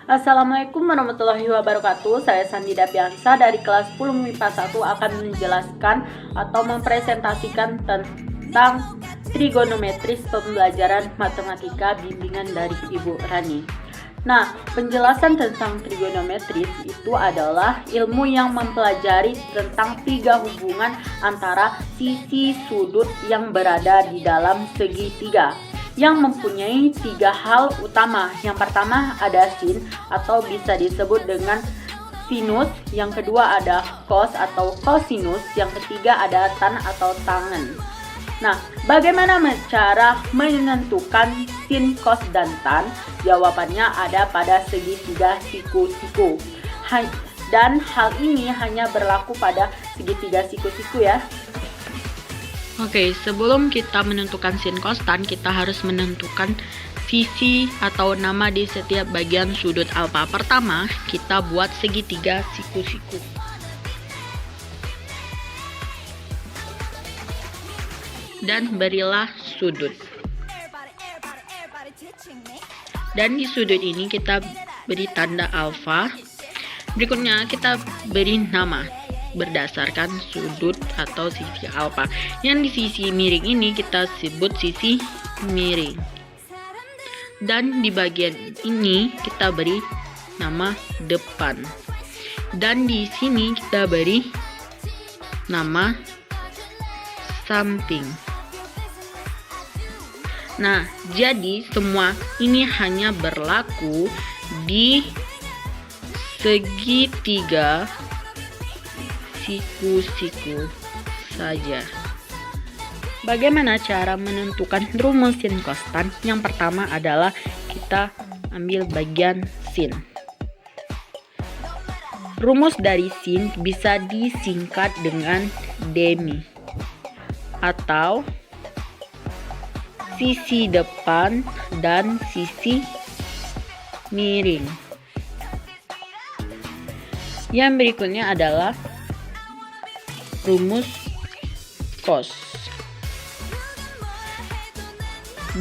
Assalamualaikum warahmatullahi wabarakatuh. Saya Sandi Dapiansa dari kelas 10 MIPA 1 akan menjelaskan atau mempresentasikan tentang trigonometris pembelajaran matematika bimbingan dari Ibu Rani. Nah, penjelasan tentang trigonometris itu adalah ilmu yang mempelajari tentang tiga hubungan antara sisi sudut yang berada di dalam segitiga yang mempunyai tiga hal utama. Yang pertama ada sin atau bisa disebut dengan sinus, yang kedua ada cos atau cosinus, yang ketiga ada tan atau tangen. Nah, bagaimana cara menentukan sin, cos, dan tan? Jawabannya ada pada segitiga siku-siku. Dan hal ini hanya berlaku pada segitiga siku-siku ya. Oke, sebelum kita menentukan sin cos tan, kita harus menentukan sisi atau nama di setiap bagian sudut alfa. Pertama, kita buat segitiga siku-siku. Dan berilah sudut. Dan di sudut ini kita beri tanda alfa. Berikutnya kita beri nama berdasarkan sudut atau sisi alfa. Yang di sisi miring ini kita sebut sisi miring. Dan di bagian ini kita beri nama depan. Dan di sini kita beri nama samping. Nah, jadi semua ini hanya berlaku di segitiga siku-siku saja. Bagaimana cara menentukan rumus sin cos tan? Yang pertama adalah kita ambil bagian sin. Rumus dari sin bisa disingkat dengan demi atau sisi depan dan sisi miring. Yang berikutnya adalah rumus cos.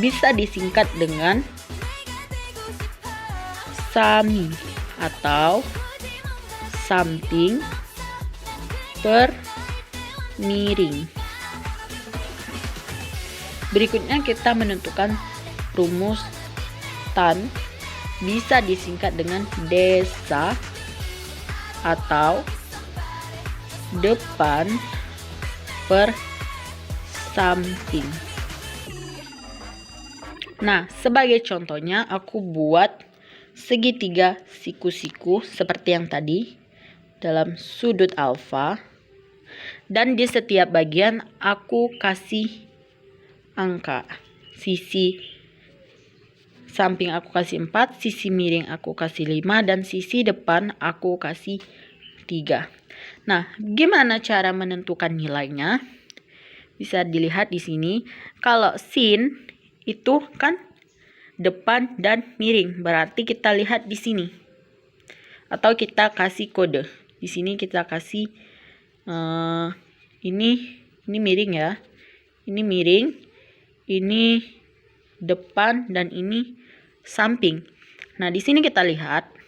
Bisa disingkat dengan sami atau samping per miring. Berikutnya kita menentukan rumus tan. Bisa disingkat dengan desa atau depan per samping. Nah, sebagai contohnya aku buat segitiga siku-siku seperti yang tadi dalam sudut alfa. Dan di setiap bagian aku kasih angka. Sisi samping aku kasih 4, sisi miring aku kasih 5, dan sisi depan aku kasih 3. Nah, gimana cara menentukan nilainya? Bisa dilihat di sini. Kalau sin itu kan depan dan miring, berarti kita lihat di sini. Atau kita kasih kode. Di sini kita kasih ini miring ya. Ini miring, ini depan, dan ini samping. Nah, di sini kita lihat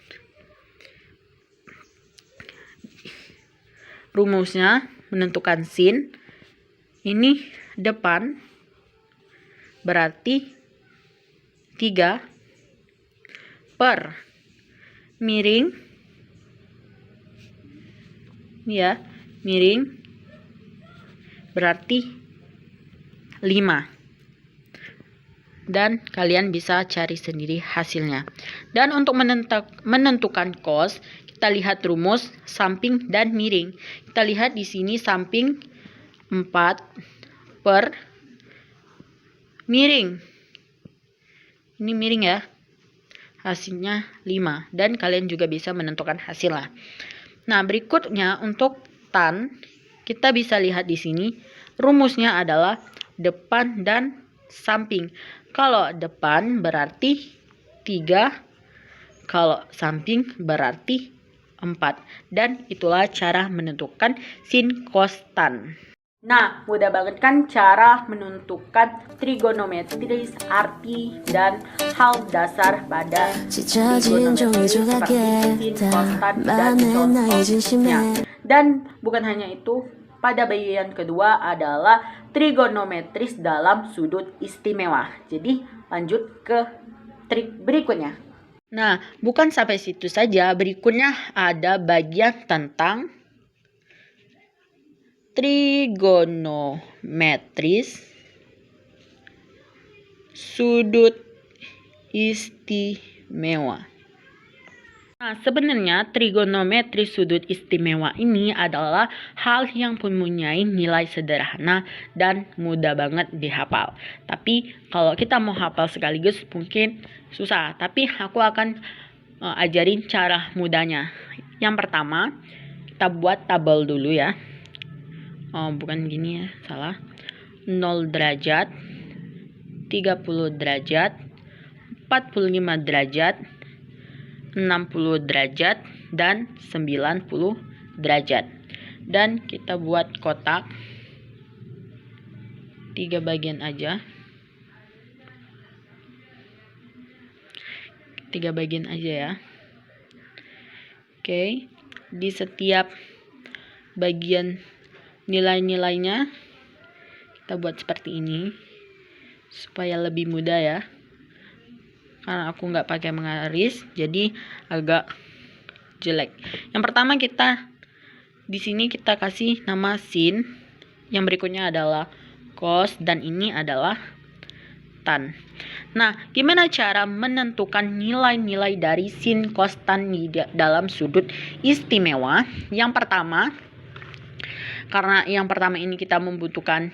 rumusnya menentukan sin. Ini depan berarti 3 per miring ya, miring berarti 5. Dan kalian bisa cari sendiri hasilnya. Dan untuk menentukan cos, kita lihat rumus samping dan miring. Kita lihat di sini samping 4 per miring. Ini miring ya. Hasilnya 5. Dan kalian juga bisa menentukan hasilnya. Nah, berikutnya untuk tan, kita bisa lihat di sini rumusnya adalah depan dan samping. Kalau depan berarti 3, kalau samping berarti 4. Dan itulah cara menentukan sin cos tan. Nah, mudah banget kan cara menentukan trigonometris, arti, dan hal dasar pada trigonometris seperti sin, kostan, dan contohnya. Dan bukan hanya itu, pada bagian kedua adalah trigonometris dalam sudut istimewa. Jadi, lanjut ke trik berikutnya. Nah, bukan sampai situ saja. Berikutnya ada bagian tentang trigonometris sudut istimewa. Nah, sebenarnya trigonometri sudut istimewa ini adalah hal yang mempunyai nilai sederhana dan mudah banget dihafal. Tapi kalau kita mau hafal sekaligus mungkin susah. Tapi aku akan ajarin cara mudahnya. Yang pertama, kita buat tabel dulu ya. Oh, bukan gini ya, salah. 0 derajat, 30 derajat, 45 derajat, 60 derajat, dan 90 derajat. Dan kita buat kotak 3 bagian aja. 3 bagian aja ya. Oke, di setiap bagian nilai-nilainya kita buat seperti ini supaya lebih mudah ya. Karena aku nggak pakai menggaris, jadi agak jelek. Yang pertama kita di sini kita kasih nama sin, yang berikutnya adalah cos, dan ini adalah tan. Nah, gimana cara menentukan nilai-nilai dari sin, cos, tan dalam sudut istimewa? Yang pertama, karena yang pertama ini kita membutuhkan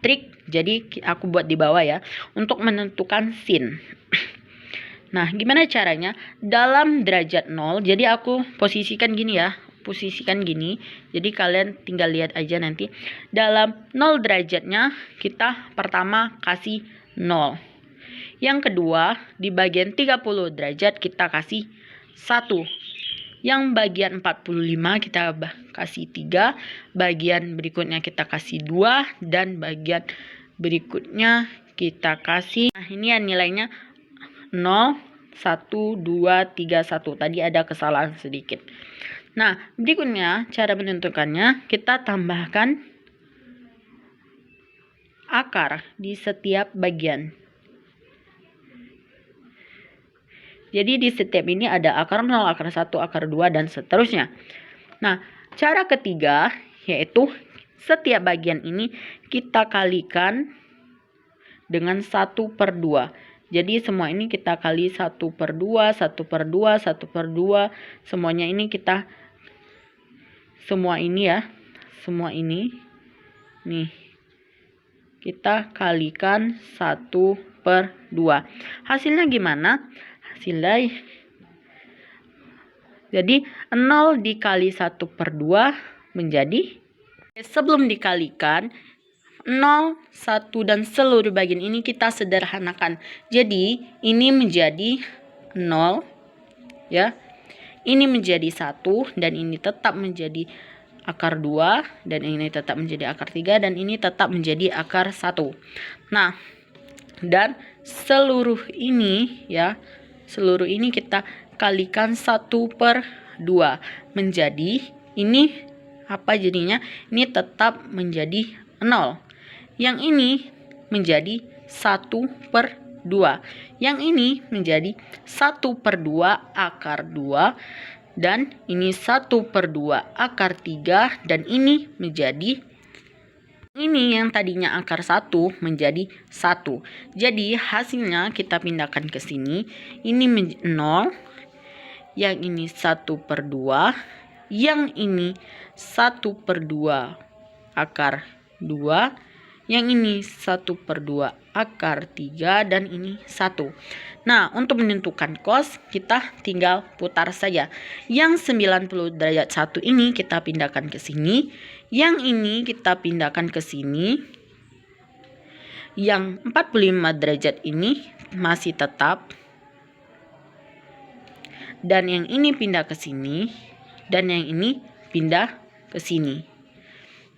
trik, jadi aku buat di bawah ya, untuk menentukan sin. Nah, gimana caranya? Dalam derajat 0, jadi aku posisikan gini ya. Posisikan gini. Jadi kalian tinggal lihat aja nanti. Dalam 0 derajatnya kita pertama kasih 0. Yang kedua, di bagian 30 derajat kita kasih 1. Yang bagian 45 kita kasih 3. Bagian berikutnya kita kasih 2. Dan bagian berikutnya kita kasih, nah ini ya nilainya 0, 1, 2, 3, 1. Tadi ada kesalahan sedikit. Nah, berikutnya cara menentukannya, kita tambahkan akar di setiap bagian. Jadi di setiap ini ada akar 0, akar 1, akar 2, dan seterusnya. Nah, cara ketiga yaitu setiap bagian ini kita kalikan dengan 1/2. Jadi semua ini kita kali 1/2, 1/2, 1/2. Semuanya ini kita, semua ini ya, semua ini nih kita kalikan 1/2. Hasilnya gimana? Hasilnya jadi 0 dikali 1/2 menjadi, sebelum dikalikan 0, 1, dan seluruh bagian ini kita sederhanakan. Jadi ini menjadi 0 ya. Ini menjadi 1, dan ini tetap menjadi akar 2, dan ini tetap menjadi akar 3, dan ini tetap menjadi akar 1. Nah, dan seluruh ini ya, seluruh ini kita kalikan 1/2 menjadi, ini apa jadinya? Ini tetap menjadi 0. Yang ini menjadi 1/2. Yang ini menjadi 1/2 akar 2. Dan ini 1/2 akar 3. Dan ini menjadi, ini yang tadinya akar 1 menjadi 1. Jadi hasilnya kita pindahkan ke sini. Ini 0. Yang ini 1/2. Yang ini 1/2 akar 2. Yang ini 1/2 akar 3, dan ini 1. Nah, untuk menentukan cos kita tinggal putar saja. Yang 90 derajat 1 ini kita pindahkan ke sini. Yang ini kita pindahkan ke sini. Yang 45 derajat ini masih tetap. Dan yang ini pindah ke sini. Dan yang ini pindah ke sini.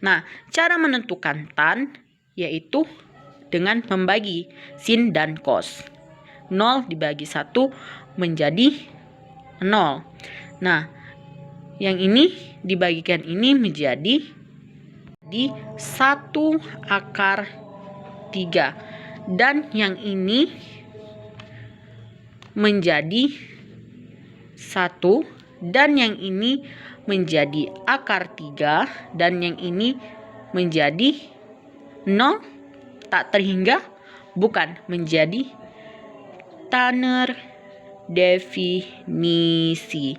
Nah, cara menentukan tan yaitu dengan membagi sin dan cos. 0 dibagi 1 menjadi 0. Nah, yang ini dibagikan ini menjadi 1 akar 3. Dan yang ini menjadi 1. Dan yang ini menjadi akar 3. Dan yang ini menjadi 0 tak terhingga, bukan, menjadi Tanner definisi.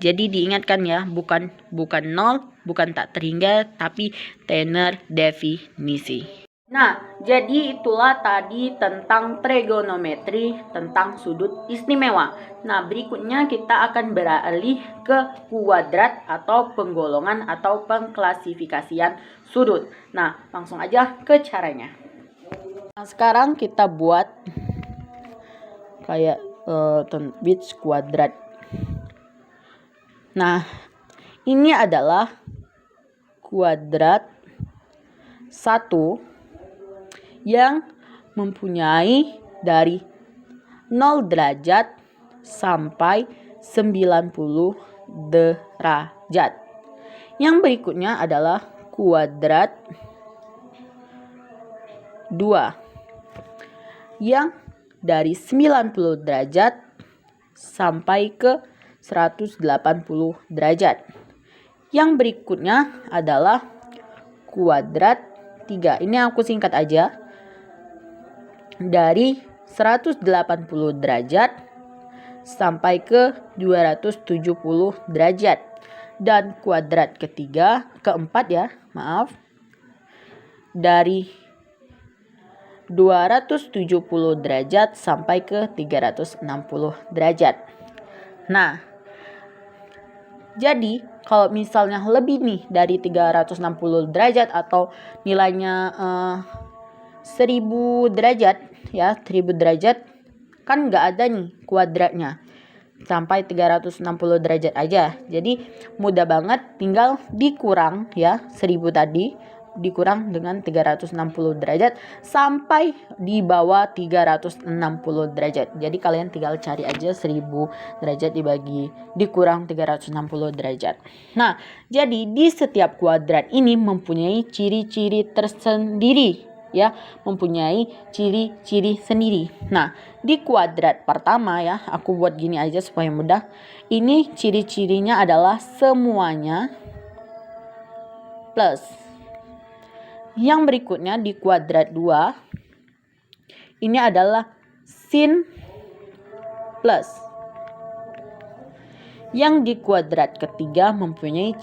Jadi diingatkan ya, bukan 0, bukan tak terhingga, tapi Tanner definisi. Nah, jadi itulah tadi tentang trigonometri, tentang sudut istimewa. Nah, berikutnya kita akan beralih ke kuadrat atau penggolongan atau pengklasifikasian sudut. Nah, langsung aja ke caranya. Nah, sekarang kita buat kayak bits kuadrat. Nah, ini adalah kuadrat 1 yang mempunyai dari 0 derajat sampai 90 derajat. Yang berikutnya adalah kuadrat 2 yang dari 90 derajat sampai ke 180 derajat. Yang berikutnya adalah kuadrat 3. Ini aku singkat aja. Dari 180 derajat sampai ke 270 derajat. Dan kuadrat keempat ya, maaf. Dari 270 derajat sampai ke 360 derajat. Nah, jadi kalau misalnya lebih nih dari 360 derajat atau nilainya 1000 derajat ya, 1000 derajat kan nggak ada nih kuadratnya. Sampai 360 derajat aja. Jadi mudah banget, tinggal dikurang ya, 1000 tadi dikurang dengan 360 derajat sampai di bawah 360 derajat. Jadi kalian tinggal cari aja 1000 derajat dikurang 360 derajat. Nah, jadi di setiap kuadrat ini mempunyai ciri-ciri tersendiri ya, mempunyai ciri-ciri sendiri. Nah, di kuadrat pertama ya, aku buat gini aja supaya mudah. Ini ciri-cirinya adalah semuanya plus. Yang berikutnya di kuadrat 2 ini adalah sin plus. Yang di kuadrat ketiga mempunyai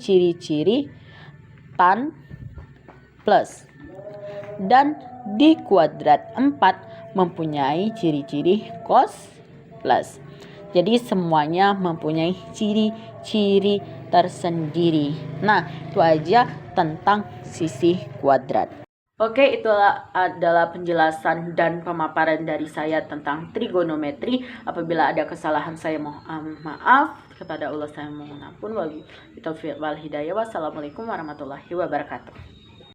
ciri-ciri tan plus. Dan di kuadrat 4 mempunyai ciri-ciri cos plus. Jadi semuanya mempunyai ciri-ciri tersendiri. Nah, itu aja tentang sisi kuadrat. Oke, itulah adalah penjelasan dan pemaparan dari saya tentang trigonometri. Apabila ada kesalahan saya mohon maaf. Kepada Allah saya mohon ampun. Wassalamualaikum warahmatullahi wabarakatuh.